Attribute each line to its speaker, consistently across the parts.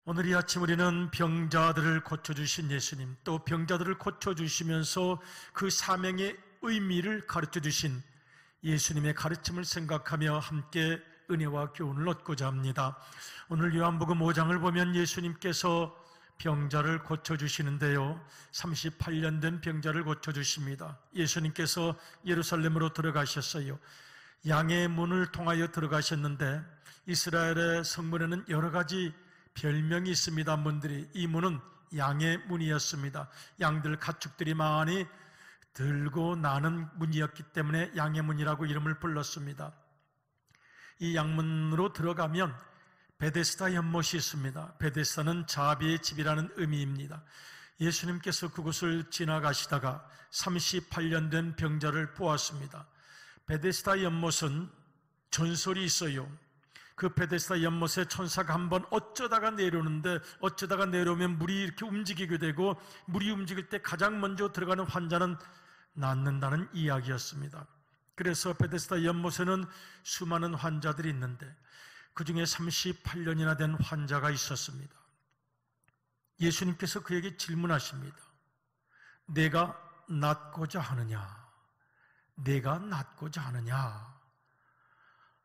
Speaker 1: 오늘 이 아침 우리는 병자들을 고쳐주신 예수님, 또 병자들을 고쳐주시면서 그 사명의 의미를 가르쳐주신 예수님의 가르침을 생각하며 함께 은혜와 교훈을 얻고자 합니다. 오늘 요한복음 5장을 보면 예수님께서 병자를 고쳐주시는데요, 38년 된 병자를 고쳐주십니다. 예수님께서 예루살렘으로 들어가셨어요. 양의 문을 통하여 들어가셨는데 이스라엘의 성문에는 여러 가지 별명이 있습니다. 문들이. 이 문은 양의 문이었습니다. 양들, 가축들이 많이 들고 나는 문이었기 때문에 양의 문이라고 이름을 불렀습니다. 이 양문으로 들어가면 베데스다 연못이 있습니다. 베데스다는 자비의 집이라는 의미입니다. 예수님께서 그곳을 지나가시다가 38년 된 병자를 보았습니다. 베데스다 연못은 전설이 있어요. 그 베데스다 연못에 천사가 한번 어쩌다가 내려오는데, 어쩌다가 내려오면 물이 이렇게 움직이게 되고, 물이 움직일 때 가장 먼저 들어가는 환자는 낫는다는 이야기였습니다. 그래서 베데스다 연못에는 수많은 환자들이 있는데 그 중에 38년이나 된 환자가 있었습니다. 예수님께서 그에게 질문하십니다. 내가 낫고자 하느냐? 내가 낫고자 하느냐?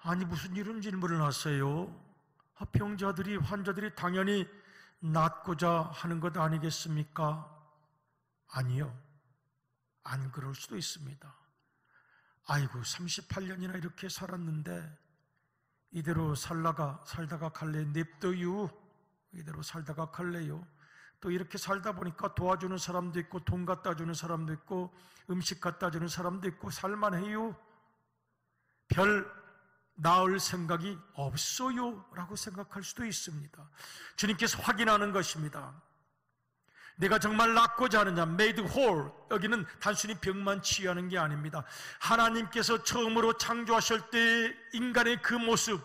Speaker 1: 아니, 무슨 이런 질문을 하세요? 병자들이, 환자들이 당연히 낫고자 하는 것 아니겠습니까? 아니요, 안 그럴 수도 있습니다. 아이고, 38년이나 이렇게 살았는데 이대로 살다가 갈래? 냅둬요. 이대로 살다가 갈래요. 또 이렇게 살다 보니까 도와주는 사람도 있고, 돈 갖다 주는 사람도 있고, 음식 갖다 주는 사람도 있고, 살만해요. 별 나을 생각이 없어요 라고 생각할 수도 있습니다. 주님께서 확인하는 것입니다. 내가 정말 낫고자 하느냐? made whole. 여기는 단순히 병만 치유하는 게 아닙니다. 하나님께서 처음으로 창조하실 때 인간의 그 모습,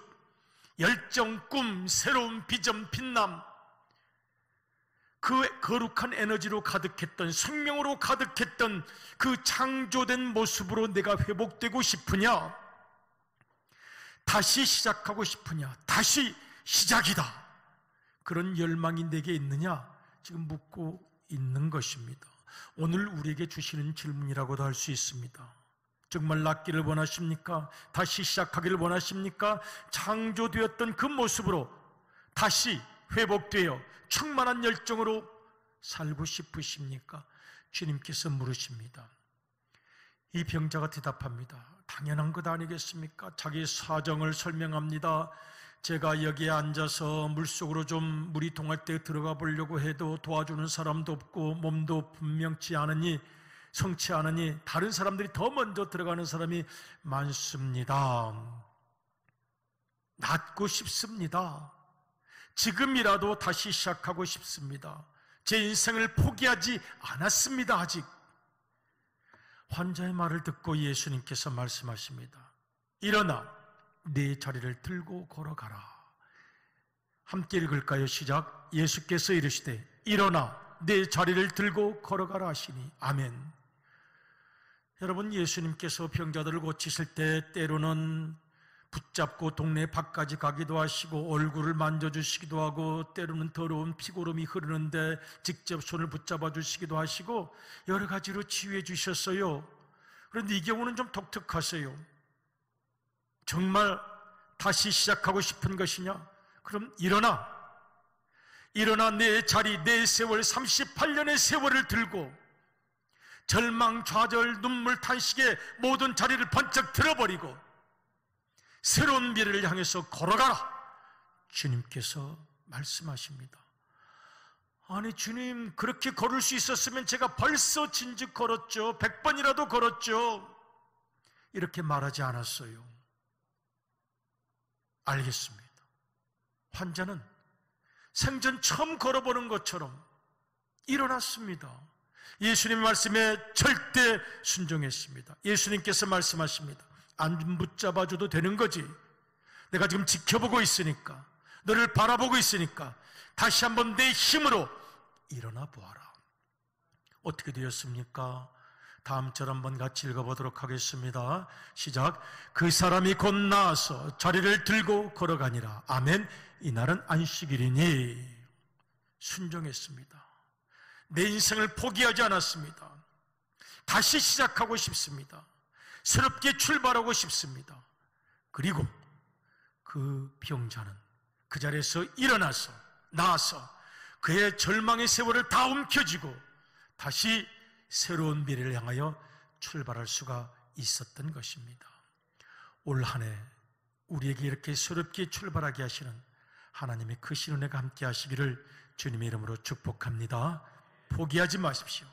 Speaker 1: 열정, 꿈, 새로운 비전, 빛남, 그 거룩한 에너지로 가득했던, 생명으로 가득했던 그 창조된 모습으로 내가 회복되고 싶으냐? 다시 시작하고 싶으냐? 다시 시작이다. 그런 열망이 내게 있느냐? 지금 묻고 있는 것입니다. 오늘 우리에게 주시는 질문이라고도 할 수 있습니다. 정말 낫기를 원하십니까? 다시 시작하기를 원하십니까? 창조되었던 그 모습으로 다시 회복되어 충만한 열정으로 살고 싶으십니까? 주님께서 물으십니다. 이 병자가 대답합니다. 당연한 것 아니겠습니까? 자기 사정을 설명합니다. 제가 여기에 앉아서 물속으로 좀 물이 동할 때 들어가 보려고 해도 도와주는 사람도 없고, 몸도 분명치 않으니, 성치 않으니 다른 사람들이 더 먼저 들어가는 사람이 많습니다. 낫고 싶습니다. 지금이라도 다시 시작하고 싶습니다. 제 인생을 포기하지 않았습니다. 아직. 환자의 말을 듣고 예수님께서 말씀하십니다. 일어나 네 자리를 들고 걸어가라. 함께 읽을까요? 시작. 예수께서 이르시되 일어나 네 자리를 들고 걸어가라 하시니. 아멘. 여러분, 예수님께서 병자들을 고치실 때 때로는 붙잡고 동네 밖까지 가기도 하시고, 얼굴을 만져주시기도 하고, 때로는 더러운 피고름이 흐르는데 직접 손을 붙잡아 주시기도 하시고, 여러 가지로 치유해 주셨어요. 그런데 이 경우는 좀 독특하세요. 정말 다시 시작하고 싶은 것이냐? 그럼 일어나 내 자리, 내 세월, 38년의 세월을 들고 절망, 좌절, 눈물, 탄식의 모든 자리를 번쩍 들어버리고 새로운 미래를 향해서 걸어가라. 주님께서 말씀하십니다. 아니, 주님, 그렇게 걸을 수 있었으면 제가 벌써 진즉 걸었죠. 100번이라도 걸었죠. 이렇게 말하지 않았어요. 알겠습니다. 환자는 생전 처음 걸어보는 것처럼 일어났습니다. 예수님 말씀에 절대 순종했습니다. 예수님께서 말씀하십니다. 안 붙잡아줘도 되는 거지. 내가 지금 지켜보고 있으니까, 너를 바라보고 있으니까 다시 한번 내 힘으로 일어나 보아라. 어떻게 되었습니까? 다음처럼 한번 같이 읽어보도록 하겠습니다. 시작. 그 사람이 곧 나아서 자리를 들고 걸어가니라. 아멘. 이날은 안식일이니. 순종했습니다. 내 인생을 포기하지 않았습니다. 다시 시작하고 싶습니다. 새롭게 출발하고 싶습니다. 그리고 그 병자는 그 자리에서 일어나서 나아서 그의 절망의 세월을 다 움켜쥐고 다시 새로운 미래를 향하여 출발할 수가 있었던 것입니다. 올 한 해 우리에게 이렇게 새롭게 출발하게 하시는 하나님의 크신 은혜가 함께 하시기를 주님의 이름으로 축복합니다. 포기하지 마십시오.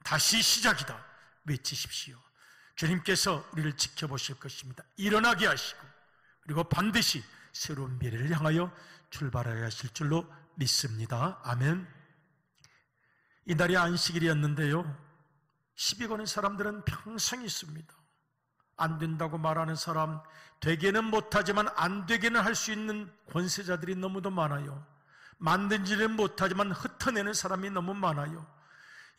Speaker 1: 다시 시작이다 외치십시오. 주님께서 우리를 지켜보실 것입니다. 일어나게 하시고 그리고 반드시 새로운 미래를 향하여 출발하게 하실 줄로 믿습니다. 아멘. 이날이 안식일이었는데요, 시비 거는 사람들은 평생 있습니다. 안 된다고 말하는 사람, 되게는 못하지만 안 되게는 할 수 있는 권세자들이 너무도 많아요. 만든지는 못하지만 흩어내는 사람이 너무 많아요.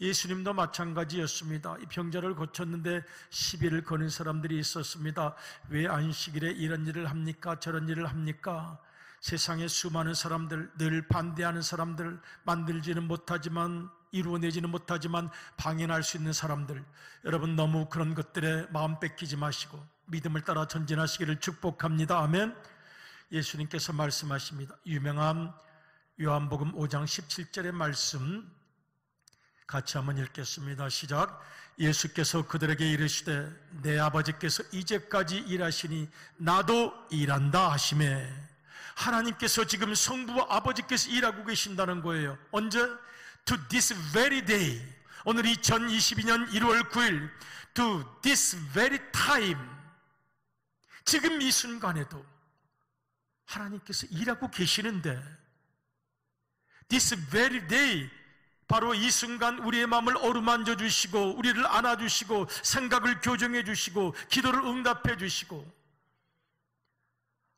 Speaker 1: 예수님도 마찬가지였습니다. 이 병자를 고쳤는데 시비를 거는 사람들이 있었습니다. 왜 안식일에 이런 일을 합니까? 저런 일을 합니까? 세상에 수많은 사람들, 늘 반대하는 사람들, 만들지는 못하지만, 이루어내지는 못하지만 방해할 수 있는 사람들, 여러분 너무 그런 것들에 마음 뺏기지 마시고 믿음을 따라 전진하시기를 축복합니다. 아멘. 예수님께서 말씀하십니다. 유명한 요한복음 5장 17절의 말씀 같이 한번 읽겠습니다. 시작. 예수께서 그들에게 이르시되 내 아버지께서 이제까지 일하시니 나도 일한다 하시매. 하나님께서 지금 성부와 아버지께서 일하고 계신다는 거예요. 언제? To this very day. 오늘 2022년 1월 9일 To this very time. 지금 이 순간에도 하나님께서 일하고 계시는데 This very day, 바로 이 순간 우리의 마음을 어루만져 주시고 우리를 안아주시고 생각을 교정해 주시고 기도를 응답해 주시고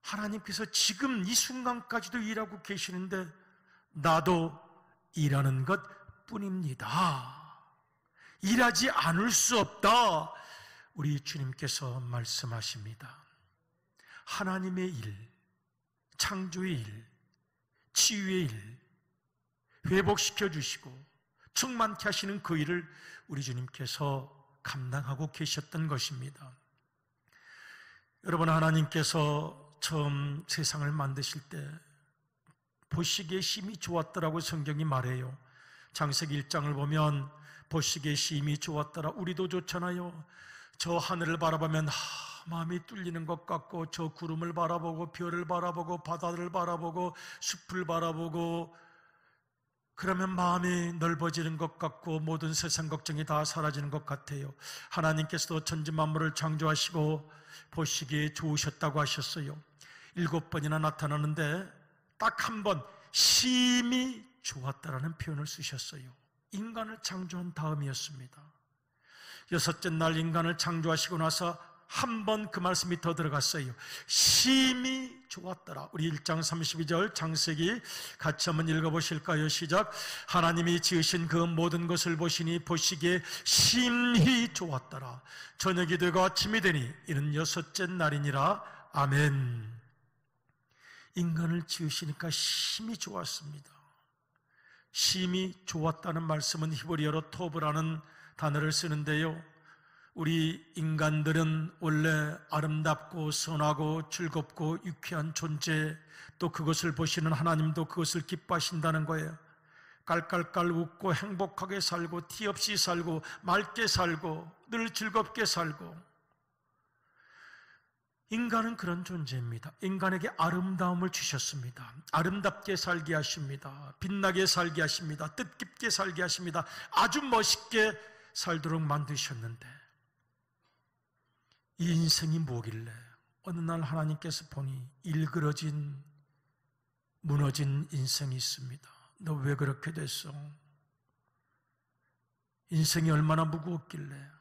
Speaker 1: 하나님께서 지금 이 순간까지도 일하고 계시는데 나도 일하는 것 뿐입니다. 일하지 않을 수 없다. 우리 주님께서 말씀하십니다. 하나님의 일, 창조의 일, 치유의 일, 회복시켜 주시고 충만케 하시는 그 일을 우리 주님께서 감당하고 계셨던 것입니다. 여러분, 하나님께서 처음 세상을 만드실 때 보시기에 심히 좋았더라고 성경이 말해요. 창세기 1장을 보면 보시기에 심히 좋았더라. 우리도 좋잖아요. 저 하늘을 바라보면 마음이 뚫리는 것 같고, 저 구름을 바라보고 별을 바라보고 바다를 바라보고 숲을 바라보고 그러면 마음이 넓어지는 것 같고 모든 세상 걱정이 다 사라지는 것 같아요. 하나님께서도 천지 만물을 창조하시고 보시기에 좋으셨다고 하셨어요. 7번이나 나타나는데 딱 한 번 심히 좋았다라는 표현을 쓰셨어요. 인간을 창조한 다음이었습니다. 6째 날 인간을 창조하시고 나서 한 번 그 말씀이 더 들어갔어요. 심히 좋았더라. 우리 1장 32절 창세기 같이 한번 읽어보실까요? 시작. 하나님이 지으신 그 모든 것을 보시니 보시기에 심히 좋았더라. 저녁이 되고 아침이 되니 이는 6째 날이니라. 아멘. 인간을 지으시니까 심히 좋았습니다. 심히 좋았다는 말씀은 히브리어로 토브라는 단어를 쓰는데요, 우리 인간들은 원래 아름답고 선하고 즐겁고 유쾌한 존재, 또 그것을 보시는 하나님도 그것을 기뻐하신다는 거예요. 깔깔깔 웃고 행복하게 살고 티 없이 살고 맑게 살고 늘 즐겁게 살고, 인간은 그런 존재입니다. 인간에게 아름다움을 주셨습니다. 아름답게 살게 하십니다. 빛나게 살게 하십니다. 뜻깊게 살게 하십니다. 아주 멋있게 살도록 만드셨는데 이 인생이 뭐길래 어느 날 하나님께서 보니 일그러진 무너진 인생이 있습니다. 너 왜 그렇게 됐어? 인생이 얼마나 무거웠길래,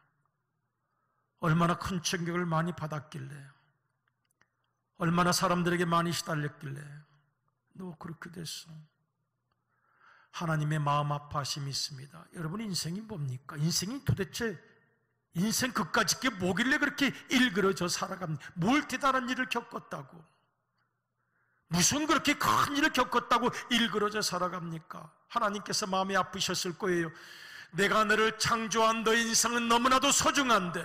Speaker 1: 얼마나 큰 충격을 많이 받았길래, 얼마나 사람들에게 많이 시달렸길래 너 그렇게 됐어? 하나님의 마음 아파하심이 있습니다. 여러분, 인생이 뭡니까? 인생이 도대체 인생 그까짓 게 뭐길래 그렇게 일그러져 살아갑니까? 뭘 대단한 일을 겪었다고, 무슨 그렇게 큰 일을 겪었다고 일그러져 살아갑니까? 하나님께서 마음이 아프셨을 거예요. 내가 너를 창조한 너의 인생은 너무나도 소중한데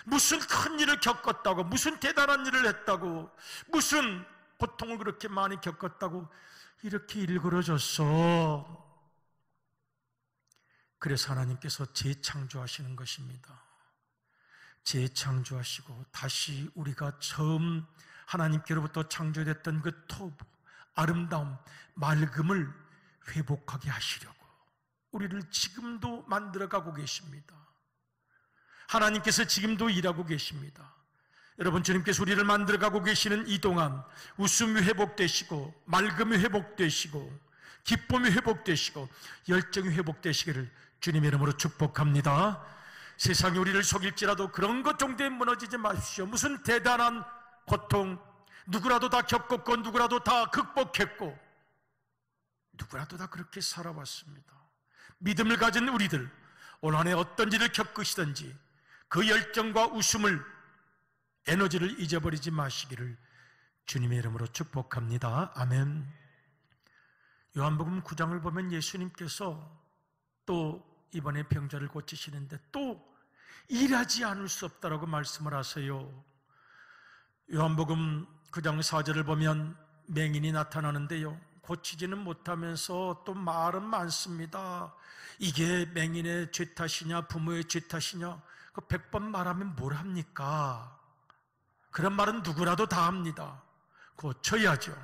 Speaker 1: 무슨 큰 일을 겪었다고, 무슨 대단한 일을 했다고, 무슨 고통을 그렇게 많이 겪었다고 이렇게 일그러졌어. 그래서 하나님께서 재창조하시는 것입니다. 재창조하시고 다시 우리가 처음 하나님께로부터 창조됐던 그 토부, 아름다움, 맑음을 회복하게 하시려고 우리를 지금도 만들어가고 계십니다. 하나님께서 지금도 일하고 계십니다. 여러분, 주님께서 우리를 만들어가고 계시는 이 동안 웃음이 회복되시고 맑음이 회복되시고 기쁨이 회복되시고 열정이 회복되시기를 주님의 이름으로 축복합니다. 세상이 우리를 속일지라도 그런 것 정도에 무너지지 마십시오. 무슨 대단한 고통, 누구라도 다 겪었고 누구라도 다 극복했고 누구라도 다 그렇게 살아왔습니다. 믿음을 가진 우리들, 올 한 해 어떤 일을 겪으시든지 그 열정과 웃음을, 에너지를 잊어버리지 마시기를 주님의 이름으로 축복합니다. 아멘. 요한복음 9장을 보면 예수님께서 또 이번에 병자를 고치시는데 또 일하지 않을 수 없다라고 말씀을 하세요. 요한복음 9장 4절을 보면 맹인이 나타나는데요, 고치지는 못하면서 또 말은 많습니다. 이게 맹인의 죄 탓이냐 부모의 죄 탓이냐, 그 100번 말하면 뭘 합니까? 그런 말은 누구라도 다 합니다. 고쳐야죠.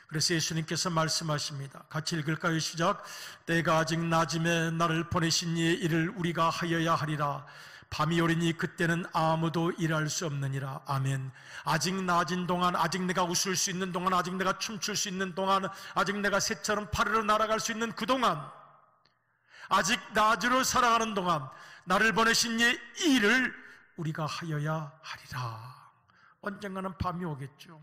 Speaker 1: 그래서 예수님께서 말씀하십니다. 같이 읽을까요? 시작. 때가 아직 낮음에 나를 보내신 이의 일을 우리가 하여야 하리라. 밤이 오리니 그때는 아무도 일할 수 없느니라. 아멘. 아직 낮은 동안, 아직 내가 웃을 수 있는 동안, 아직 내가 춤출 수 있는 동안, 아직 내가 새처럼 파르르 날아갈 수 있는 그 동안, 아직 낮으로 살아가는 동안 나를 보내신 이의 일을 우리가 하여야 하리라. 언젠가는 밤이 오겠죠.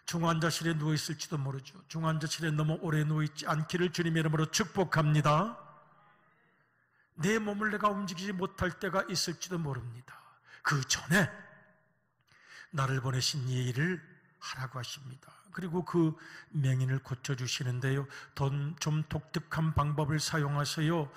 Speaker 1: 중환자실에 누워있을지도 모르죠. 중환자실에 너무 오래 누워있지 않기를 주님의 이름으로 축복합니다. 내 몸을 내가 움직이지 못할 때가 있을지도 모릅니다. 그 전에 나를 보내신 이 일을 하라고 하십니다. 그리고 그 맹인을 고쳐주시는데요, 좀 독특한 방법을 사용하세요.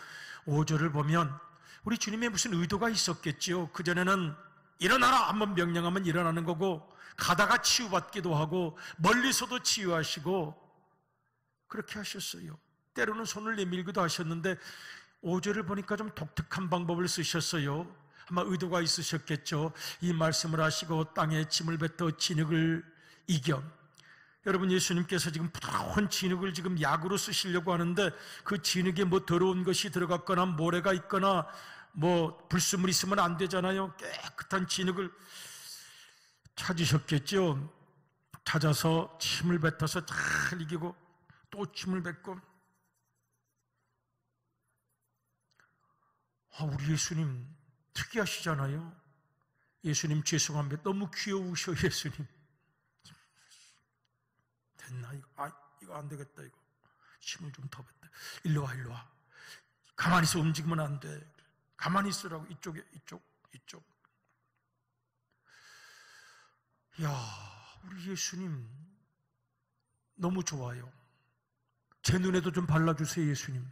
Speaker 1: 5절을 보면 우리 주님의 무슨 의도가 있었겠지요. 그전에는 일어나라 한번 명령하면 일어나는 거고, 가다가 치유받기도 하고 멀리서도 치유하시고 그렇게 하셨어요. 때로는 손을 내밀기도 하셨는데 5절을 보니까 좀 독특한 방법을 쓰셨어요. 아마 의도가 있으셨겠죠. 이 말씀을 하시고 땅에 침을 뱉어 진흙을 이겨. 여러분, 예수님께서 지금 부드러운 진흙을 지금 약으로 쓰시려고 하는데 그 진흙에 뭐 더러운 것이 들어갔거나 모래가 있거나 뭐 불순물 있으면 안 되잖아요. 깨끗한 진흙을 찾으셨겠죠. 찾아서 침을 뱉어서 잘 이기고 또 침을 뱉고. 우리 예수님 특이하시잖아요. 예수님 죄송합니다. 너무 귀여우셔. 예수님 됐나 이거? 이거 안 되겠다. 이거 침을 좀 더 뱉다. 일로 와. 가만히 있어. 움직이면 안 돼. 가만히 있으라고. 이쪽. 야, 우리 예수님 너무 좋아요. 제 눈에도 좀 발라주세요. 예수님.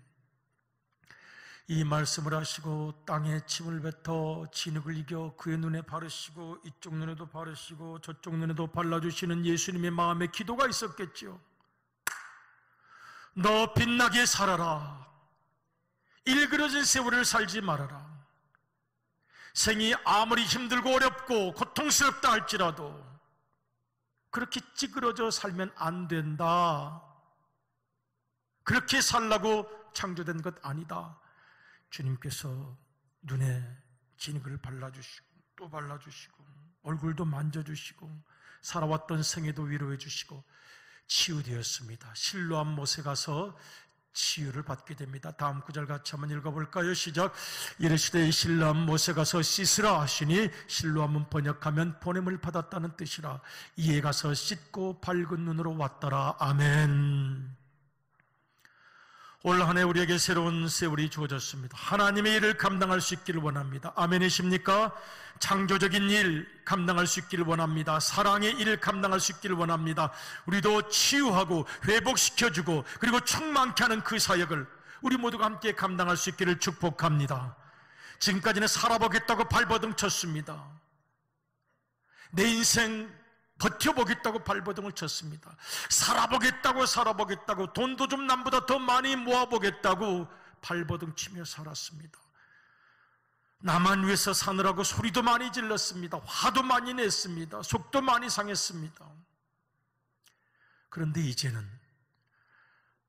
Speaker 1: 이 말씀을 하시고 땅에 침을 뱉어 진흙을 이겨 그의 눈에 바르시고 이쪽 눈에도 바르시고 저쪽 눈에도 발라주시는 예수님의 마음에 기도가 있었겠죠. 너 빛나게 살아라. 일그러진 세월을 살지 말아라. 생이 아무리 힘들고 어렵고 고통스럽다 할지라도 그렇게 찌그러져 살면 안 된다. 그렇게 살라고 창조된 것 아니다. 주님께서 눈에 진흙을 발라주시고 또 발라주시고 얼굴도 만져주시고 살아왔던 생애도 위로해 주시고 치유되었습니다. 실로암 못에 가서 치유를 받게 됩니다. 다음 구절 같이 한번 읽어볼까요? 시작. 이르시되 실로암 못에 가서 씻으라 하시니, 실로암은 번역하면 보냄을 받았다는 뜻이라. 이에 가서 씻고 밝은 눈으로 왔더라. 아멘. 올 한 해 우리에게 새로운 세월이 주어졌습니다. 하나님의 일을 감당할 수 있기를 원합니다. 아멘이십니까? 창조적인 일 감당할 수 있기를 원합니다. 사랑의 일을 감당할 수 있기를 원합니다. 우리도 치유하고 회복시켜주고 그리고 충만케 하는 그 사역을 우리 모두가 함께 감당할 수 있기를 축복합니다. 지금까지는 살아보겠다고 발버둥 쳤습니다. 내 인생 버텨보겠다고 발버둥을 쳤습니다. 살아보겠다고 돈도 좀 남보다 더 많이 모아보겠다고 발버둥 치며 살았습니다. 나만 위해서 사느라고 소리도 많이 질렀습니다. 화도 많이 냈습니다. 속도 많이 상했습니다. 그런데 이제는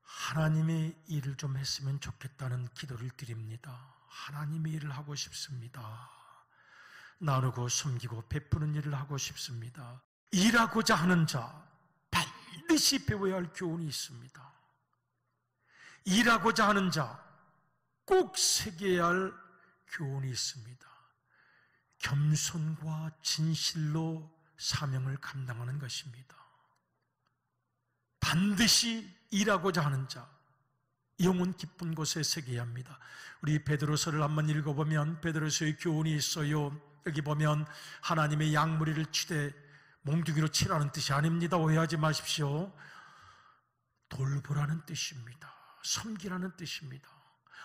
Speaker 1: 하나님의 일을 좀 했으면 좋겠다는 기도를 드립니다. 하나님의 일을 하고 싶습니다. 나누고 섬기고 베푸는 일을 하고 싶습니다. 일하고자 하는 자 반드시 배워야 할 교훈이 있습니다. 일하고자 하는 자 꼭 새겨야 할 교훈이 있습니다. 겸손과 진실로 사명을 감당하는 것입니다. 반드시 일하고자 하는 자 영혼 깊은 곳에 새겨야 합니다. 우리 베드로서를 한번 읽어보면 베드로서의 교훈이 있어요. 여기 보면 하나님의 양무리를 치되 몽둥이로 치라는 뜻이 아닙니다. 오해하지 마십시오. 돌보라는 뜻입니다. 섬기라는 뜻입니다.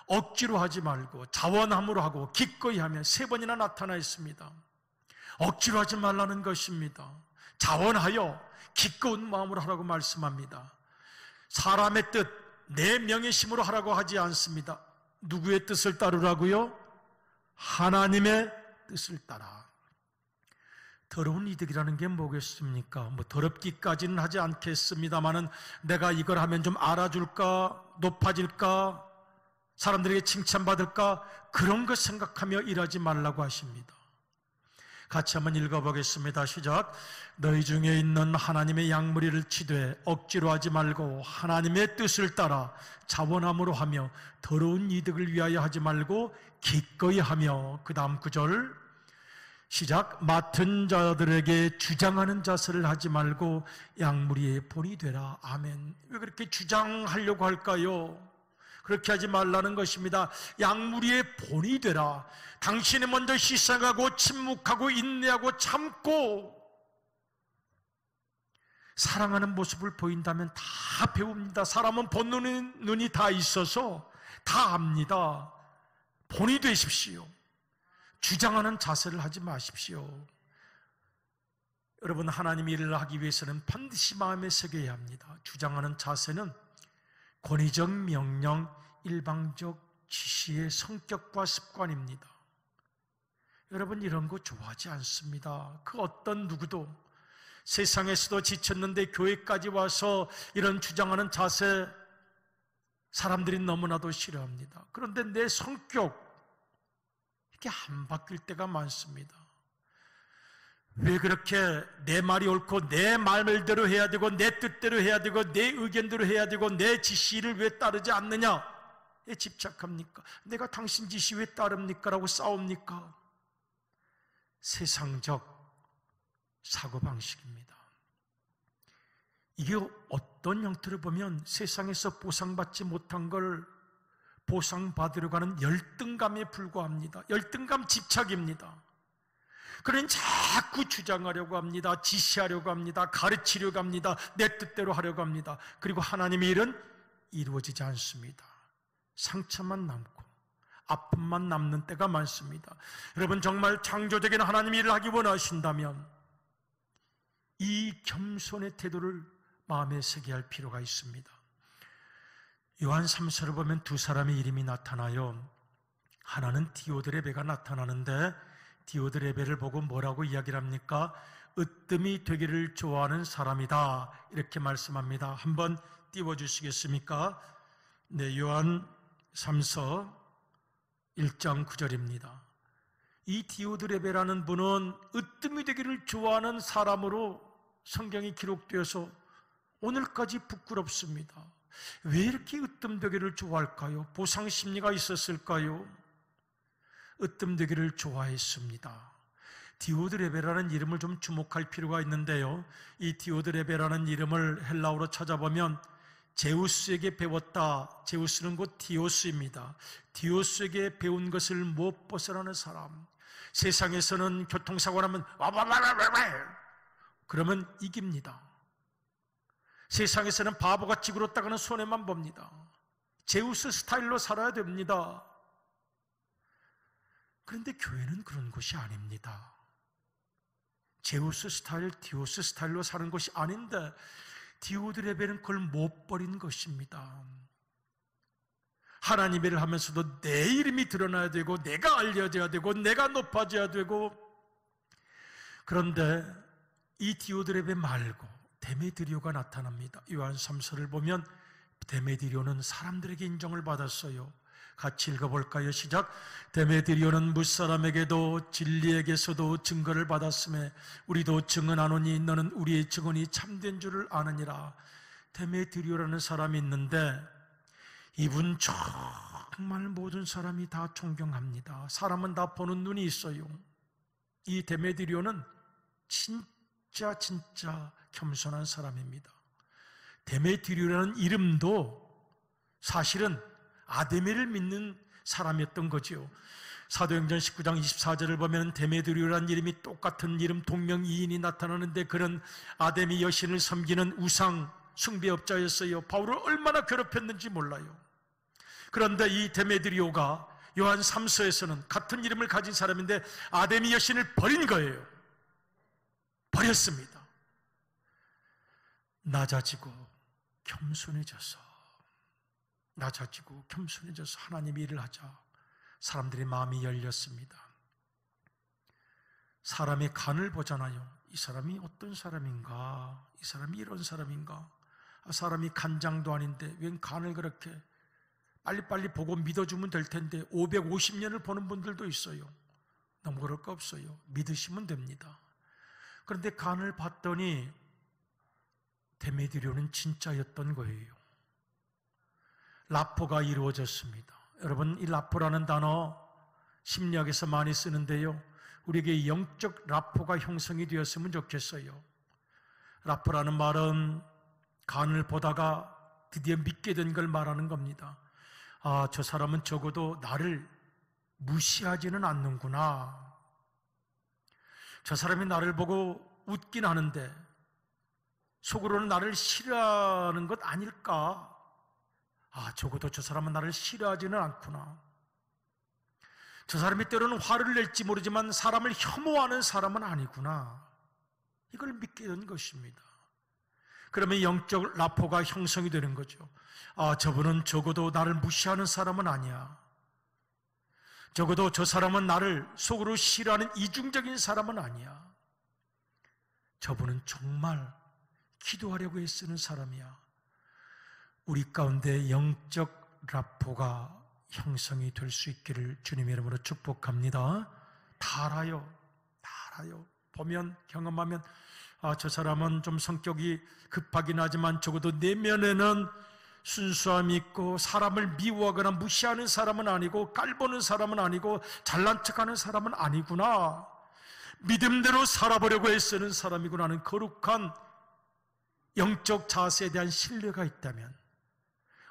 Speaker 1: 억지로 하지 말고 자원함으로 하고 기꺼이 하면 3번이나 나타나 있습니다. 억지로 하지 말라는 것입니다. 자원하여 기꺼운 마음으로 하라고 말씀합니다. 사람의 뜻, 내 명예심으로 하라고 하지 않습니다. 누구의 뜻을 따르라고요? 하나님의 뜻을 따라. 더러운 이득이라는 게 뭐겠습니까? 더럽기까지는 하지 않겠습니다만은 내가 이걸 하면 좀 알아줄까? 높아질까? 사람들에게 칭찬받을까? 그런 것 생각하며 일하지 말라고 하십니다. 같이 한번 읽어보겠습니다. 시작. 너희 중에 있는 하나님의 양무리를 치되 억지로 하지 말고 하나님의 뜻을 따라 자원함으로 하며 더러운 이득을 위하여 하지 말고 기꺼이 하며. 그 다음 구절 시작. 맡은 자들에게 주장하는 자세를 하지 말고 양무리의 본이 되라. 아멘. 왜 그렇게 주장하려고 할까요? 그렇게 하지 말라는 것입니다. 양무리의 본이 되라. 당신이 먼저 희생하고 침묵하고 인내하고 참고 사랑하는 모습을 보인다면 다 배웁니다. 사람은 보는 눈이 다 있어서 다 압니다. 본이 되십시오. 주장하는 자세를 하지 마십시오. 여러분, 하나님의 일을 하기 위해서는 반드시 마음에 새겨야 합니다. 주장하는 자세는 권위적 명령, 일방적 지시의 성격과 습관입니다. 여러분, 이런 거 좋아하지 않습니다. 그 어떤 누구도 세상에서도 지쳤는데 교회까지 와서 이런 주장하는 자세 사람들이 너무나도 싫어합니다. 그런데 내 성격 이렇게 안 바뀔 때가 많습니다. 왜 그렇게 내 말이 옳고 내 말대로 해야 되고 내 뜻대로 해야 되고 내 의견대로 해야 되고 내 지시를 왜 따르지 않느냐에 집착합니까? 내가 당신 지시 왜 따릅니까? 라고 싸웁니까? 세상적 사고방식입니다. 이게 어떤 형태로 보면 세상에서 보상받지 못한 걸 보상받으려고 하는 열등감에 불과합니다. 열등감 집착입니다. 그는 자꾸 주장하려고 합니다. 지시하려고 합니다. 가르치려고 합니다. 내 뜻대로 하려고 합니다. 그리고 하나님의 일은 이루어지지 않습니다. 상처만 남고 아픔만 남는 때가 많습니다. 여러분, 정말 창조적인 하나님의 일을 하기 원하신다면 이 겸손의 태도를 마음에 새게 할 필요가 있습니다. 요한 3서를 보면 두 사람의 이름이 나타나요. 하나는 디오드레베가 나타나는데 디오드레베를 보고 뭐라고 이야기를 합니까? 으뜸이 되기를 좋아하는 사람이다, 이렇게 말씀합니다. 한번 띄워주시겠습니까? 네, 요한 3서 1장 9절입니다. 이 디오드레베라는 분은 으뜸이 되기를 좋아하는 사람으로 성경이 기록되어서 오늘까지 부끄럽습니다. 왜 이렇게 으뜸되기를 좋아할까요? 보상심리가 있었을까요? 으뜸되기를 좋아했습니다. 디오드레베라는 이름을 좀 주목할 필요가 있는데요, 이 디오드레베라는 이름을 헬라어로 찾아보면 제우스에게 배웠다. 제우스는 곧 디오스입니다. 디오스에게 배운 것을 못 벗어나는 사람. 세상에서는 교통사고 나면 그러면 이깁니다. 세상에서는 바보같이 굴었다가는 손해만 봅니다. 제우스 스타일로 살아야 됩니다. 그런데 교회는 그런 곳이 아닙니다. 제우스 스타일, 디오스 스타일로 사는 것이 아닌데 디오드레벨은 그걸 못 버린 것입니다. 하나님의 일을 하면서도 내 이름이 드러나야 되고 내가 알려져야 되고 내가 높아져야 되고, 그런데 이 디오드레벨 말고 데메드리오가 나타납니다. 요한 3서를 보면 데메드리오는 사람들에게 인정을 받았어요. 같이 읽어볼까요? 시작. 데메드리오는 무사람에게도 진리에게서도 증거를 받았음에 우리도 증언하노니 너는 우리의 증언이 참된 줄을 아느니라. 데메드리오라는 사람이 있는데 이분 정말 모든 사람이 다 존경합니다. 사람은 다 보는 눈이 있어요. 이 데메드리오는 진짜 겸손한 사람입니다. 데메드리오라는 이름도 사실은 아데메를 믿는 사람이었던 거죠. 사도행전 19장 24절을 보면 데메드리오라는 이름이 똑같은 이름 동명이인이 나타나는데 그는 아데미 여신을 섬기는 우상 숭배업자였어요. 바울을 얼마나 괴롭혔는지 몰라요. 그런데 이 데메드리오가 요한 3서에서는 같은 이름을 가진 사람인데 아데미 여신을 버린 거예요. 버렸습니다. 낮아지고 겸손해져서 하나님의 일을 하자. 사람들의 마음이 열렸습니다. 사람의 간을 보잖아요. 이 사람이 어떤 사람인가? 이 사람이 이런 사람인가? 사람이 간장도 아닌데 웬 간을 그렇게 빨리빨리 보고 믿어주면 될 텐데 550년을 보는 분들도 있어요. 너무 그럴 거 없어요. 믿으시면 됩니다. 그런데 간을 봤더니 데메드리오는 진짜였던 거예요. 라포가 이루어졌습니다. 여러분, 이 라포라는 단어 심리학에서 많이 쓰는데요, 우리에게 영적 라포가 형성이 되었으면 좋겠어요. 라포라는 말은 간을 보다가 드디어 믿게 된 걸 말하는 겁니다. 아, 저 사람은 적어도 나를 무시하지는 않는구나. 저 사람이 나를 보고 웃긴 하는데 속으로는 나를 싫어하는 것 아닐까? 아, 적어도 저 사람은 나를 싫어하지는 않구나. 저 사람이 때로는 화를 낼지 모르지만 사람을 혐오하는 사람은 아니구나. 이걸 믿게 된 것입니다. 그러면 영적 라포가 형성이 되는 거죠. 아, 저분은 적어도 나를 무시하는 사람은 아니야. 적어도 저 사람은 나를 속으로 싫어하는 이중적인 사람은 아니야. 저분은 정말 기도하려고 애쓰는 사람이야. 우리 가운데 영적 라포가 형성이 될 수 있기를 주님의 이름으로 축복합니다. 다 알아요. 보면, 경험하면, 아, 저 사람은 좀 성격이 급하긴 하지만 적어도 내면에는 순수함이 있고 사람을 미워하거나 무시하는 사람은 아니고 깔보는 사람은 아니고 잘난 척하는 사람은 아니구나. 믿음대로 살아보려고 애쓰는 사람이구나 하는 거룩한 영적 자세에 대한 신뢰가 있다면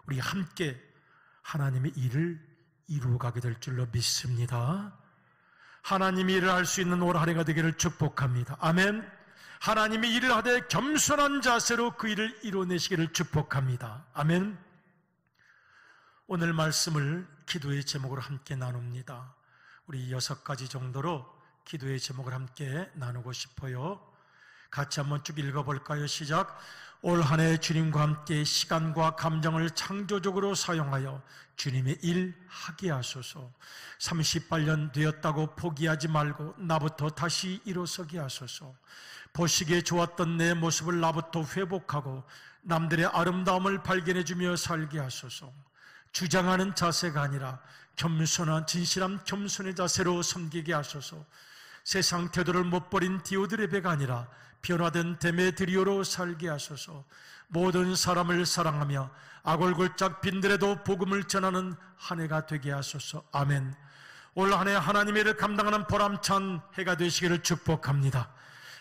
Speaker 1: 우리 함께 하나님의 일을 이루어가게 될 줄로 믿습니다. 하나님의 일을 할 수 있는 올 한 해가 되기를 축복합니다. 아멘. 하나님의 일을 하되 겸손한 자세로 그 일을 이뤄내시기를 축복합니다. 아멘. 오늘 말씀을 기도의 제목으로 함께 나눕니다. 우리 6가지 정도로 기도의 제목을 함께 나누고 싶어요. 같이 한번 쭉 읽어볼까요? 시작. 올 한 해 주님과 함께 시간과 감정을 창조적으로 사용하여 주님의 일 하게 하소서. 38년 되었다고 포기하지 말고 나부터 다시 일어서게 하소서. 보시기에 좋았던 내 모습을 나부터 회복하고 남들의 아름다움을 발견해주며 살게 하소서. 주장하는 자세가 아니라 겸손한 진실한 겸손의 자세로 섬기게 하소서. 세상 태도를 못 버린 디오드레베가 아니라 변화된 데메드리오로 살게 하소서. 모든 사람을 사랑하며 아골골짝 빈들에도 복음을 전하는 한 해가 되게 하소서. 아멘. 올 한 해 하나님의 일을 감당하는 보람찬 해가 되시기를 축복합니다.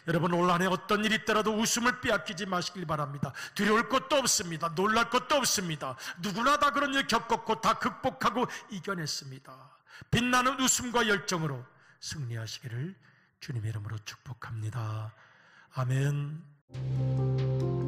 Speaker 1: 여러분, 올 한 해 어떤 일이 있더라도 웃음을 빼앗기지 마시길 바랍니다. 두려울 것도 없습니다. 놀랄 것도 없습니다. 누구나 다 그런 일 겪었고 다 극복하고 이겨냈습니다. 빛나는 웃음과 열정으로 승리하시기를 주님의 이름으로 축복합니다. 아멘.